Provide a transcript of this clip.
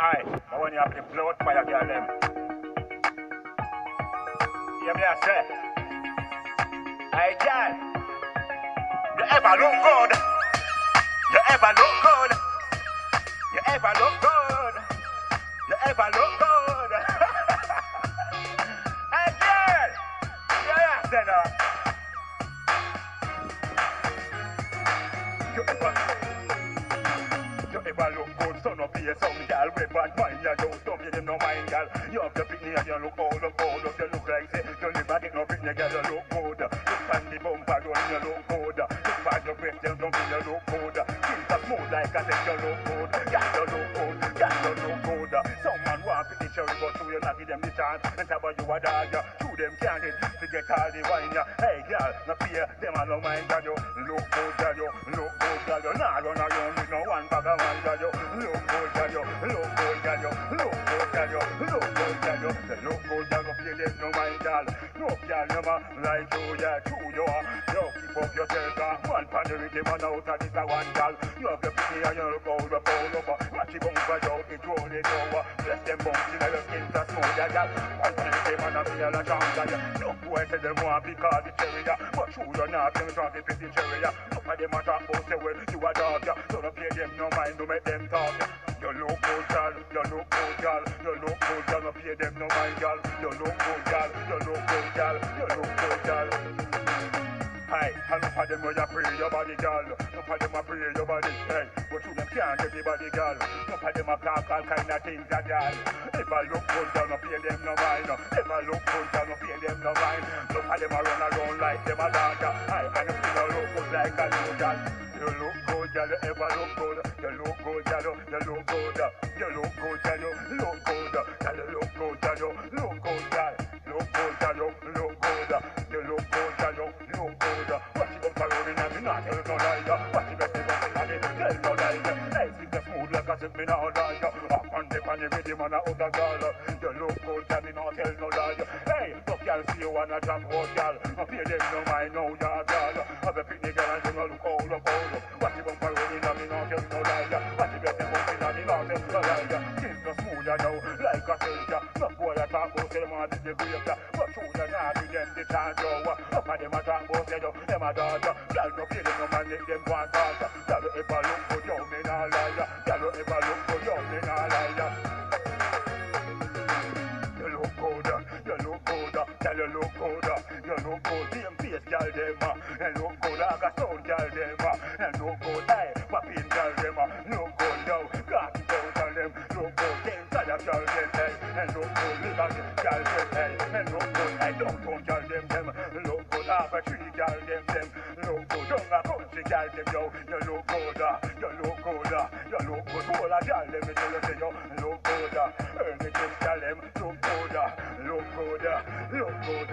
Aye, but when you have to blow out fire, girl, them. Hear me, I say. Aye, girl. You ever look good? You ever look good? You ever look good? You ever look good? Aye, girl. Yeah, I say now. You ever look good, son of a some gal with bad mind, ya don't stop you, them no mind, gal. You have the picnic and you look old, you look like say, you never get no picnic, gal, you look good. Look on the bumper run, you look good. Look back your question, don't feel you look good. Things are smooth like I said, you look good. Gal, you look good, gal, you look good. Someone want to the cherry, but you not give them the chance. And tell you a dog, shoot them can't to get all the wine, Hey, gal, no fear, them all no mind, gal, you look good, gal, you look good, gal, you nah run around with no one bag of man, gal, you look good, gal, you look good, gal, you look good, gal, you look good, gal, you look good, gal, you fear them no mind, gal, no gal, never like you, yeah, true, you are, you keep up yourself, one pan the rhythm and out of this a one, gal, you have the pity and you look old, watch the bumper out, it roll it over, bless them bumps in your skin, that's smooth, gal, one pan the rhythm and a feel a chance, gal, no boy say them want because the cherry, but true, you're not, them trying to fit the cherry, look at them a talk about say, well, you a dog, so don't pay them no mind, don't make them talk, you look good, gal, you look good, gal, you look good, gal, don't pay them no mind, gal, you look good, gal, you look good, gal, you look good, gal. Hey, enough of them where you pray your body, girl. Enough of them a pray your body, hey. But you them can't get the body, girl. Enough of them a talk all kind of things, girl. If I look good, girl, no pay them no mind. If I look good, girl, no pay them no mind. Enough of them a run around like them a dog. Hey, and you still look good like a new girl. You look good, girl, you ever look good. You look good, girl, you look good. You look good, girl, you look good. Girl, you look good, girl, you look good, girl. Look good, girl, you look good. You look good, girl, you look good. Watch it bump around and me not tell no lie. Watch it baby bump and it tell no lie. Hey, think the smooth like I said me not lie. Up on the rhythm and a other girl. You look good, girl, me not tell no lie. Hey, look girl, see you wanna jump out, girl. I pay them no mind, no ya girl. Have a picnic girl and you know look old, look old. Watch it bump around and me not tell no lie. Watch it baby bump and me not tell no lie. Think the smooth ya know like I said. No boy I talk about them all the great. But true you not give them the chance, yo. Up on them a talk about them a daughter. Girl no pay them no man make them want daughter. Girl you ever look good, yo, me nah lie. Girl you ever look good, yo, me nah lie. You look good, you look good, girl you look good, you look good. Same face, girl them, and look good. I got sound, girl them, and look good. Hey, poppin' girl them, look good, yo. Got it down, girl them, look good. Game tired, girl them, hey, and look good. Little girl them, hey, and look good. I don't girl them, look good. Half a tree, girl them, look good. Young a country, girl them, yo, you look good, you look good, you look good. All a girl them, me tell you, say yo, look good. Earn the kids, girl them, look good, look good, look good,